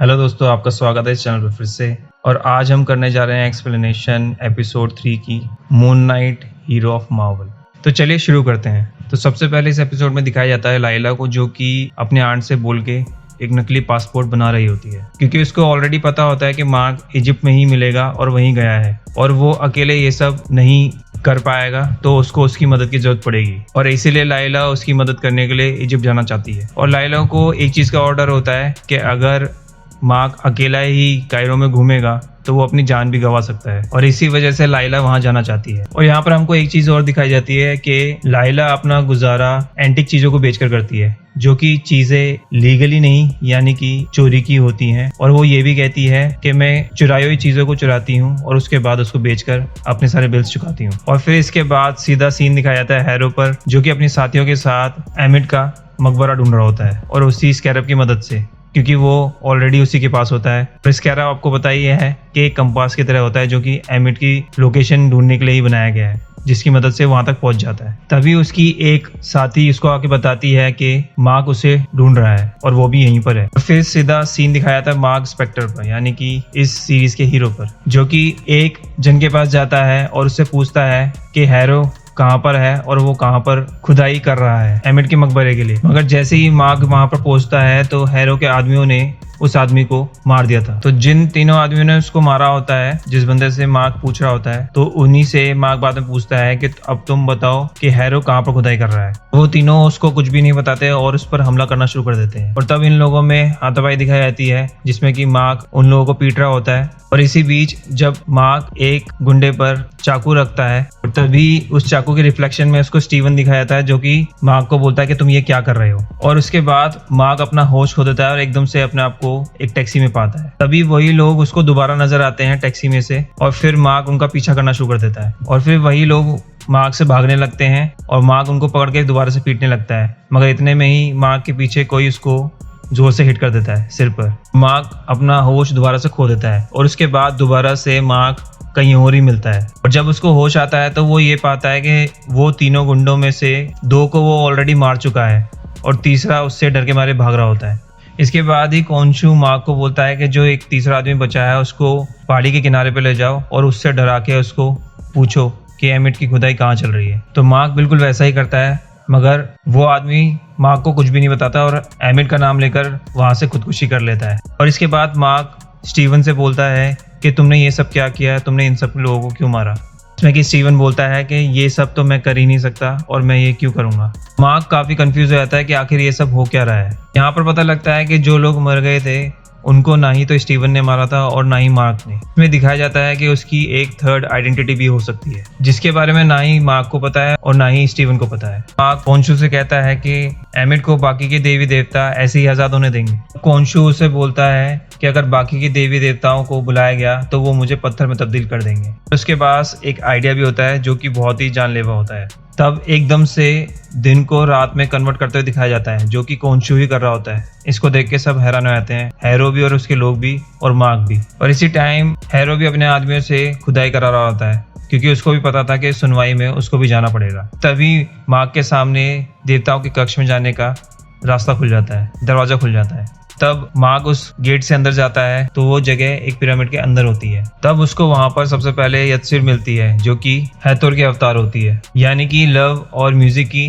Hello दोस्तों, आपका स्वागत है इस चैनल पर फिर से। और आज हम करने जा रहे हैं एक्सप्लेनेशन एपिसोड 3 की, moon night hero of Marvel. तो चलिए शुरू करते हैं। तो सबसे पहले इस एपिसोड में दिखाया जाता है लाइला को, जो कि अपने आंट से बोल के एक नकली पासपोर्ट बना रही होती है, क्योंकि उसको ऑलरेडी पता होता है कि मार्क इजिप्ट में ही मिलेगा और वहीं गया है और वो अकेले ये सब नहीं कर पाएगा, तो उसको उसकी मदद की जरूरत पड़ेगी। और इसीलिए लाइला उसकी मदद करने के लिए इजिप्ट जाना चाहती है। और लाइला को एक चीज़ का ऑर्डर होता है कि अगर मार्क अकेला ही कायरो में घूमेगा तो वो अपनी जान भी गंवा सकता है, और इसी वजह से लाइला वहां जाना चाहती है। और यहाँ पर हमको एक चीज और दिखाई जाती है कि लाइला अपना गुजारा एंटिक चीजों को बेचकर करती है, जो कि चीजें लीगली नहीं यानी कि चोरी की होती हैं। और वो ये भी कहती है कि मैं चुराई हुई चीजों को चुराती हूँ और उसके बाद उसको बेचकर अपने सारे बिल्स चुकाती हूँ। और फिर इसके बाद सीधा सीन दिखाया जाता है हैरो पर, जो कि अपने साथियों के साथ एमिड का मकबरा ढूंढ रहा होता है, और उसी स्कैरब की मदद से, क्योंकि वो ऑलरेडी उसी के पास होता है। और स्कैरब आपको पता ही है कि एक कंपास की तरह होता है, जो कि एमिड की लोकेशन ढूंढने के लिए ही बनाया गया है, जिसकी मदद से वहां तक पहुंच जाता है। तभी उसकी एक साथी उसको आके बताती है कि मार्क उसे ढूंढ रहा है और वो भी यहीं पर है। और फिर सीधा सीन दिखाया था मार्क स्पेक्टर पर, यानी कि इस सीरीज के हीरो पर, जो कि एक जन के पास जाता है और उससे पूछता है कि हैरो कहाँ पर है और वो कहाँ पर खुदाई कर रहा है एमिड के मकबरे के लिए। मगर जैसे ही मार्क वहां पर पहुंचता है तो हैरो के आदमियों ने उस आदमी को मार दिया था। तो जिन तीनों आदमियों ने उसको मारा होता है, जिस बंदे से मार्क पूछ रहा होता है, तो उन्हीं से मार्क बाद में पूछता है कि अब तुम बताओ कि हैरो कहाँ पर खुदाई कर रहा है। वो तीनों उसको कुछ भी नहीं बताते और उस पर हमला करना शुरू कर देते हैं। और तब इन लोगों में हाथापाई दिखाई जाती है, जिसमें कि मार्क उन लोगों को पीट रहा होता है। और इसी बीच जब मार्क एक गुंडे पर चाकू रखता है, तभी उस चाकू के रिफ्लेक्शन में उसको स्टीवन दिखाया जाता है, जो कि मार्क को बोलता है कि तुम ये क्या कर रहे हो। और उसके बाद मार्क अपना होश खो देता है और एकदम से अपने आप को एक टैक्सी में पाता है। तभी वही लोग उसको दोबारा नजर आते हैं टैक्सी में से, और फिर मार्क उनका पीछा करना शुरू कर देता है। और फिर वही लोग मार्क से भागने लगते हैं और मार्क उनको पकड़ के दोबारा से पीटने लगता है। मगर इतने में ही मार्क के पीछे कोई उसको जोर से हिट कर देता है सिर पर। मार्क अपना होश दोबारा से खो देता है और उसके बाद दोबारा से मार्क कहीं और ही मिलता है। और जब उसको होश आता है तो वो ये पाता है कि वो तीनों गुंडों में से दो को वो ऑलरेडी मार चुका है और तीसरा उससे डर के मारे भाग रहा होता है। इसके बाद ही कोंशु मार्क को बोलता है कि जो एक तीसरा आदमी बचा है उसको पहाड़ी के किनारे पे ले जाओ और उससे डरा के उसको पूछो कि एमिड की खुदाई कहाँ चल रही है। तो मार्क बिल्कुल वैसा ही करता है, मगर वो आदमी मार्क को कुछ भी नहीं बताता और एमिड का नाम लेकर वहां से खुदकुशी कर लेता है। और इसके बाद मार्क स्टीवन से बोलता है कि तुमने ये सब क्या किया है, तुमने इन सब लोगों को क्यों मारा। इसमें कि स्टीवन बोलता है कि ये सब तो मैं कर ही नहीं सकता और मैं ये क्यों करूंगा। मार्क काफी कंफ्यूज हो जाता है कि आखिर ये सब हो क्या रहा है। यहाँ पर पता लगता है कि जो लोग मर गए थे उनको ना ही तो स्टीवन ने मारा था और ना ही मार्क ने। इसमें दिखाया जाता है कि उसकी एक थर्ड आइडेंटिटी भी हो सकती है, जिसके बारे में ना ही मार्क को पता है और ना ही स्टीवन को पता है। मार्क कोंशु से कहता है कि एमिड को बाकी के देवी देवता ऐसे ही आजाद होने देंगे। कोंशु उसे बोलता है कि अगर बाकी के देवी देवताओं को बुलाया गया तो वो मुझे पत्थर में तब्दील कर देंगे। उसके पास एक आइडिया भी होता है जो कि बहुत ही जानलेवा होता है। तब एकदम से दिन को रात में कन्वर्ट करते हुए दिखाया जाता है, जो कि कोंशु ही कर रहा होता है। इसको देख के सब हैरान हो जाते हैं, हैरो भी और उसके लोग भी और मार्क भी। और इसी टाइम हैरो भी अपने आदमियों से खुदाई करा रहा होता है, क्योंकि उसको भी पता था कि सुनवाई में उसको भी जाना पड़ेगा। तभी मार्क के सामने देवताओं के कक्ष में जाने का रास्ता खुल जाता है, दरवाजा खुल जाता है। तब मार्क उस गेट से अंदर जाता है तो वो जगह एक पिरामिड के अंदर होती है। तब उसको वहां पर सबसे पहले यत्सिर मिलती है, जो कि हैथोर के अवतार होती है, यानी कि लव और म्यूजिक की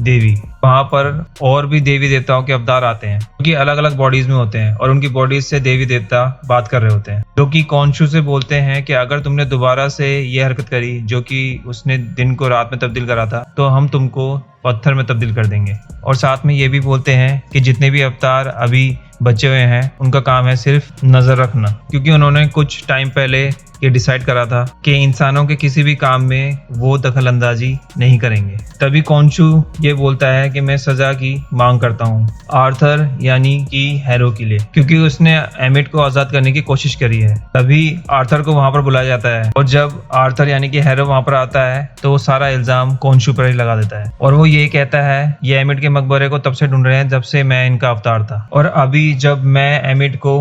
देवी। वहां पर और भी देवी देवताओं के अवतार आते हैं, जो कि अलग अलग बॉडीज में होते हैं और उनकी बॉडीज से देवी देवता बात कर रहे होते हैं, जो कि कोंशु से बोलते हैं कि अगर तुमने दोबारा से ये हरकत करी जो कि उसने दिन को रात में तब्दील करा था, तो हम तुमको पत्थर में तब्दील कर देंगे। और साथ में ये भी बोलते हैं कि जितने भी अवतार अभी बचे हुए हैं उनका काम है सिर्फ नजर रखना, क्योंकि उन्होंने कुछ टाइम पहले ये डिसाइड करा था कि इंसानों के किसी भी काम में वो दखल अंदाजी नहीं करेंगे। तभी कोंशु ये बोलता है कि मैं सजा की मांग करता हूँ आर्थर यानी कि हैरो के लिए, क्योंकि उसने एमिड को आजाद करने की कोशिश करी है। तभी आर्थर को वहां पर बुलाया जाता है और जब आर्थर यानी कि हैरो वहां पर आता है तो वो सारा इल्जाम कोंशु पर ही लगा देता है और वो ये कहता है ये एमिड के मकबरे को तब से ढूंढ रहे हैं जब से मैं इनका अवतार था, और अभी जब मैं एमिड को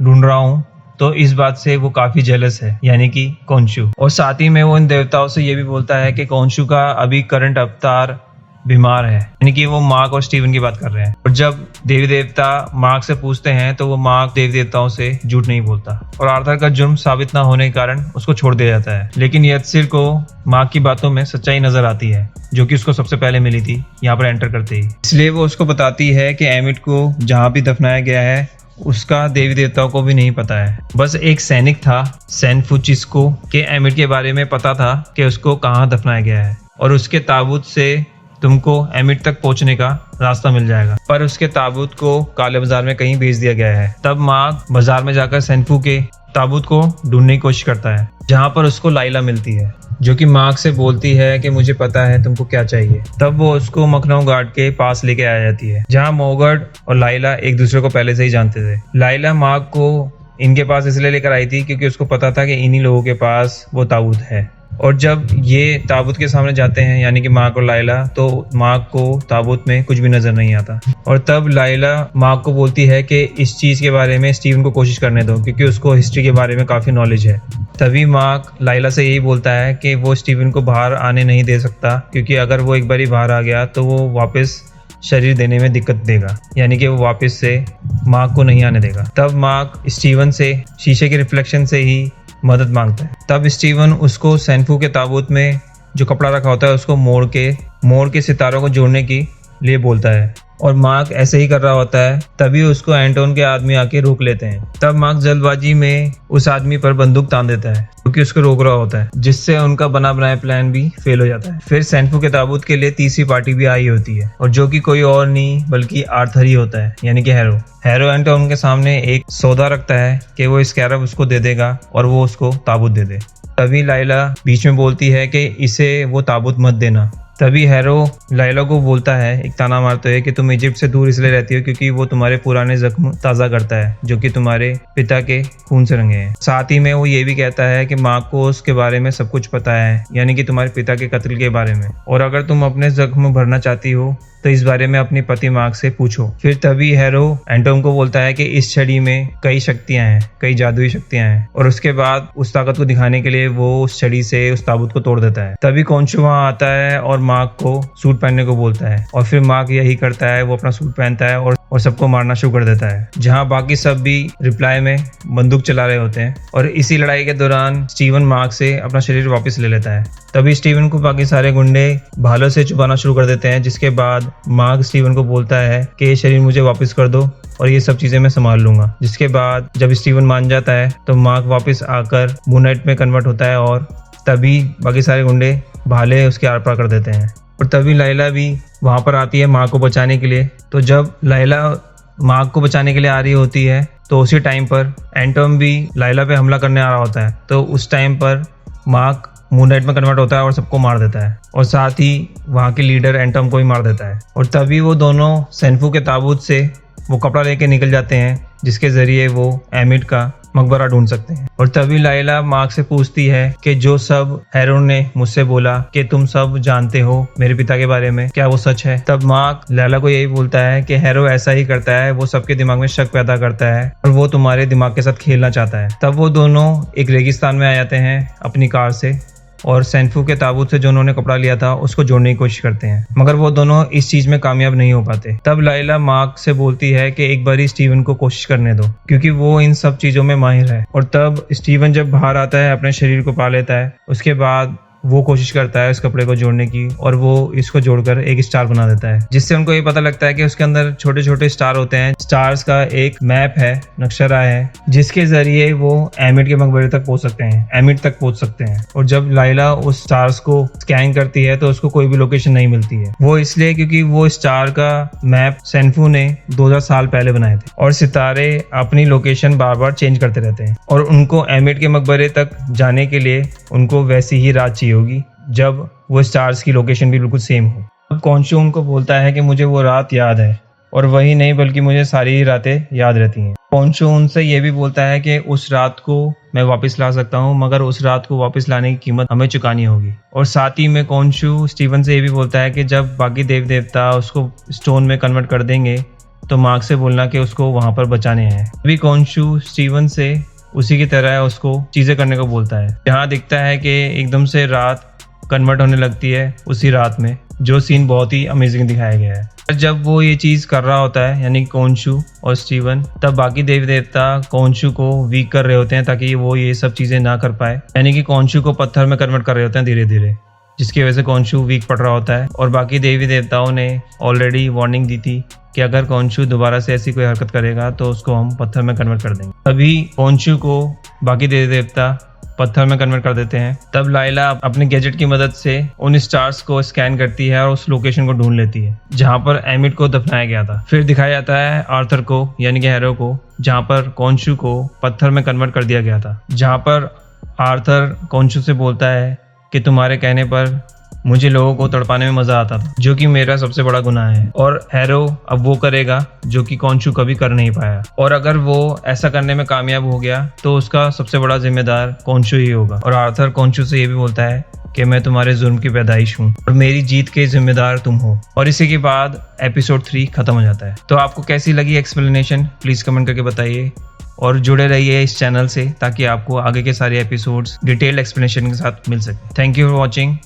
ढूंढ रहा हूँ तो इस बात से वो काफी जेलस है, यानी कि कोंशु। और साथ ही में वो इन देवताओं से ये भी बोलता है कि कोंशु का अभी करंट अवतार बीमार है, यानी कि वो मार्क और स्टीवन की बात कर रहे हैं। और जब देवी देवता मार्क से पूछते हैं तो वो मार्क देवी देवताओं से झूठ नहीं बोलता और आर्थर का जुर्म साबित ना होने के कारण उसको छोड़ दिया जाता है। लेकिन यत्सिर को मार्क की बातों में सच्चाई नजर आती है जो कि उसको सबसे पहले मिली थी यहाँ पर एंटर करते ही। इसलिए वो उसको बताती है कि एमिट को जहाँ भी दफनाया गया है उसका देवी देवताओं को भी नहीं पता है। बस एक सैनिक था सैनफ्रांसिस्को के एमिट के बारे में पता था कि उसको कहाँ दफनाया गया है और उसके ताबूत से तुमको एमिट तक पहुंचने का रास्ता मिल जाएगा। पर उसके ताबूत को काले बाजार में कहीं भेज दिया गया है। तब मार्क बाजार में जाकर सैनफू के ताबूत को ढूंढने की कोशिश करता है जहाँ पर उसको लाइला मिलती है जो कि मार्क से बोलती है कि मुझे पता है तुमको क्या चाहिए। तब वो उसको मखनऊ घाट के पास लेके आ जाती है जहाँ मोगर्ट और लाइला एक दूसरे को पहले से ही जानते थे। लाइला मार्क को इनके पास इसलिए लेकर आई थी क्योंकि उसको पता था कि इन्हीं लोगों के पास वो ताबूत है। और जब ये ताबूत के सामने जाते हैं यानी कि मार्क और लाइला, तो मार्क को ताबूत में कुछ भी नजर नहीं आता। और तब लाइला मार्क को बोलती है कि इस चीज के बारे में स्टीवन को कोशिश करने दो क्योंकि उसको हिस्ट्री के बारे में काफी नॉलेज है। तभी मार्क लाइला से यही बोलता है कि वो स्टीवन को बाहर आने नहीं दे सकता क्योंकि अगर वो एक बार बाहर आ गया तो वो वापस शरीर देने में दिक्कत देगा, यानी कि वो वापस से मार्क को नहीं आने देगा। तब मार्क स्टीवन से शीशे के रिफ्लेक्शन से ही मदद मांगता है। तब स्टीवन उसको सैनफू के ताबूत में जो कपड़ा रखा होता है उसको मोड़ के सितारों को जोड़ने के लिए बोलता है और मार्क ऐसे ही कर रहा होता है। तभी उसको एंटोन के आदमी आके रोक लेते हैं। तब मार्क जल्दबाजी में उस आदमी पर बंदूक तान देता है क्योंकि उसको रोक रहा होता है, जिससे उनका बना बनाया प्लान भी फेल हो जाता है। फिर सैनफू के ताबूत के लिए तीसरी पार्टी भी आई होती है और जो कि कोई और नहीं बल्कि आर्थर ही होता है, यानी कि हैरो एंटोन के सामने एक सौदा रखता है कि वो स्कैरब उसको दे देगा और वो उसको ताबूत दे दे। तभी लाइला बीच में बोलती है कि इसे वो ताबूत मत देना। तभी हैरो लाइला को बोलता है, एक ताना मारते हुए कि तुम इजिप्ट से दूर इसलिए रहती हो क्योंकि वो तुम्हारे पुराने जख्म ताज़ा करता है जो कि तुम्हारे पिता के खून से रंगे हैं। साथ ही में वो ये भी कहता है कि माँ को उसके बारे में सब कुछ पता है, यानी कि तुम्हारे पिता के कत्ल के बारे में, और अगर तुम अपने जख्म भरना चाहती हो तो इस बारे में अपने पति मार्क से पूछो। फिर तभी हैरो एंटोन को बोलता है कि इस छड़ी में कई शक्तियां हैं, कई जादुई शक्तियां हैं, और उसके बाद उस ताकत को दिखाने के लिए वो उस छड़ी से उस ताबूत को तोड़ देता है। तभी कॉन्शु वहां आता है और मार्क को सूट पहनने को बोलता है और फिर मार्क यही करता है, वो अपना सूट पहनता है और सबको मारना शुरू कर देता है, जहां बाकी सब भी रिप्लाई में बंदूक चला रहे होते हैं। और इसी लड़ाई के दौरान स्टीवन मार्क से अपना शरीर वापस ले लेता है। तभी स्टीवन को बाकी सारे गुंडे भालों से चुभाना शुरू कर देते हैं, जिसके बाद मार्क स्टीवन को बोलता है कि ये शरीर मुझे वापस कर दो और ये सब चीजें मैं संभाल लूंगा। जिसके बाद जब स्टीवन मान जाता है तो मार्क वापस आकर मूननाइट में कन्वर्ट होता है और तभी बाकी सारे गुंडे भाले उसके आर पार कर देते हैं। और तभी लाइला भी वहां पर आती है मार्क को बचाने के लिए। तो जब लाइला मार्क को बचाने के लिए आ रही होती है तो उसी टाइम पर एंटोन भी लाइला पे हमला करने आ रहा होता है। तो उस टाइम पर मार्क मूननाइट में कन्वर्ट होता है और सबको मार देता है और साथ ही वहाँ के लीडर एंटम को ही मार देता है। और तभी वो दोनों सैनफू के ताबूत से वो कपड़ा लेके निकल जाते हैं जिसके जरिए वो एमिट का मकबरा ढूंढ सकते हैं। और तभी लाइला मार्क से पूछती है कि जो सब हैरो ने मुझसे बोला कि तुम सब जानते हो मेरे पिता के बारे में, क्या वो सच है? तब मार्क लाइला को यही बोलता है कि हैरो ऐसा ही करता है, वो सबके दिमाग में शक पैदा करता है और वो तुम्हारे दिमाग के साथ खेलना चाहता है। तब वो दोनों एक रेगिस्तान में आ जाते हैं अपनी कार से और सैनफू के ताबूत से जो उन्होंने कपड़ा लिया था उसको जोड़ने की कोशिश करते हैं, मगर वो दोनों इस चीज में कामयाब नहीं हो पाते। तब लाइला मार्क से बोलती है कि एक बार स्टीवन को कोशिश करने दो क्योंकि वो इन सब चीजों में माहिर है। और तब स्टीवन जब बाहर आता है अपने शरीर को पा लेता है, उसके बाद वो कोशिश करता है इस कपड़े को जोड़ने की और वो इसको जोड़कर एक स्टार बना देता है, जिससे उनको ये पता लगता है कि उसके अंदर छोटे छोटे स्टार होते हैं। स्टार्स का एक मैप है, नक्शा है, जिसके जरिए वो एमिट के मकबरे तक पहुंच सकते हैं, एमिट तक पहुंच सकते हैं। और जब लाइला उस स्टार्स को स्कैन करती है तो उसको कोई भी लोकेशन नहीं मिलती है। वो इसलिए क्योंकि वो स्टार का मैप सैनफू ने 2000 साल पहले बनाए थे और सितारे अपनी लोकेशन बार बार चेंज करते रहते हैं और उनको एमिट के मकबरे तक जाने के लिए उनको वैसी ही रात चाहिए होगी जब वो स्टार्स की लोकेशन भी बिल्कुल सेम हो। अब कॉन्शु उनको बोलता है कि मुझे वो रात याद है और वही नहीं बल्कि मुझे सारी ही रातें याद रहती हैं। कॉन्शु उनसे ये भी बोलता है कि उस रात को मैं वापस ला सकता हूँ, मगर उस रात को वापस लाने की कीमत हमें चुकानी होगी। और साथ ही में कॉन्शु स्टीवन से ये भी बोलता है कि जब बाकी देव देवता उसको स्टोन में कन्वर्ट कर देंगे तो मार्क से बोलना कि उसको वहां पर बचाने हैं। अभी कॉन्शु स्टीवन से उसी की तरह उसको चीजें करने को बोलता है। यहाँ दिखता है कि एकदम से रात कन्वर्ट होने लगती है उसी रात में, जो सीन बहुत ही अमेजिंग दिखाया गया है। जब वो ये चीज़ कर रहा होता है यानी कोनशू और स्टीवन, तब बाकी देवी देवता कोनशू को वीक कर रहे होते हैं ताकि वो ये सब चीज़ें ना कर पाए, यानी कि कोनशू को पत्थर में कन्वर्ट कर रहे होते हैं धीरे धीरे, जिसकी वजह से कोनशू वीक पड़ रहा होता है। और बाकी देवी देवताओं ने ऑलरेडी वार्निंग दी थी कि अगर कोनशू दोबारा से ऐसी कोई हरकत करेगा तो उसको हम पत्थर में कन्वर्ट कर देंगे। तभी कोनशू को बाकी देवी देवता पत्थर में कन्वर्ट कर देते हैं। तब लाइला अपने गैजेट की मदद से उन स्टार्स को स्कैन करती है और उस लोकेशन को ढूंढ लेती है जहां पर एमिट को दफनाया गया था। फिर दिखाया जाता है आर्थर को यानी कि हैरो को, जहां पर कोनशू को पत्थर में कन्वर्ट कर दिया गया था। जहां पर आर्थर कोनशू से बोलता है कि तुम्हारे कहने पर मुझे लोगों को तड़पाने में मजा आता था, जो कि मेरा सबसे बड़ा गुनाह है, और हैरो अब वो करेगा जो कि कोनशू कभी कर नहीं पाया। और अगर वो ऐसा करने में कामयाब हो गया तो उसका सबसे बड़ा जिम्मेदार कोनशू ही होगा। और आर्थर कोनशू से ये भी बोलता है कि मैं तुम्हारे जुर्म की पैदाइश हूँ और मेरी जीत के जिम्मेदार तुम हो। और इसी के बाद एपिसोड 3 खत्म हो जाता है। तो आपको कैसी लगी एक्सप्लेनेशन, प्लीज कमेंट करके बताइए और जुड़े रहिए इस चैनल से ताकि आपको आगे के सारे एपिसोड्स डिटेल्ड एक्सप्लेनेशन के साथ मिल सके। Thank you for watching.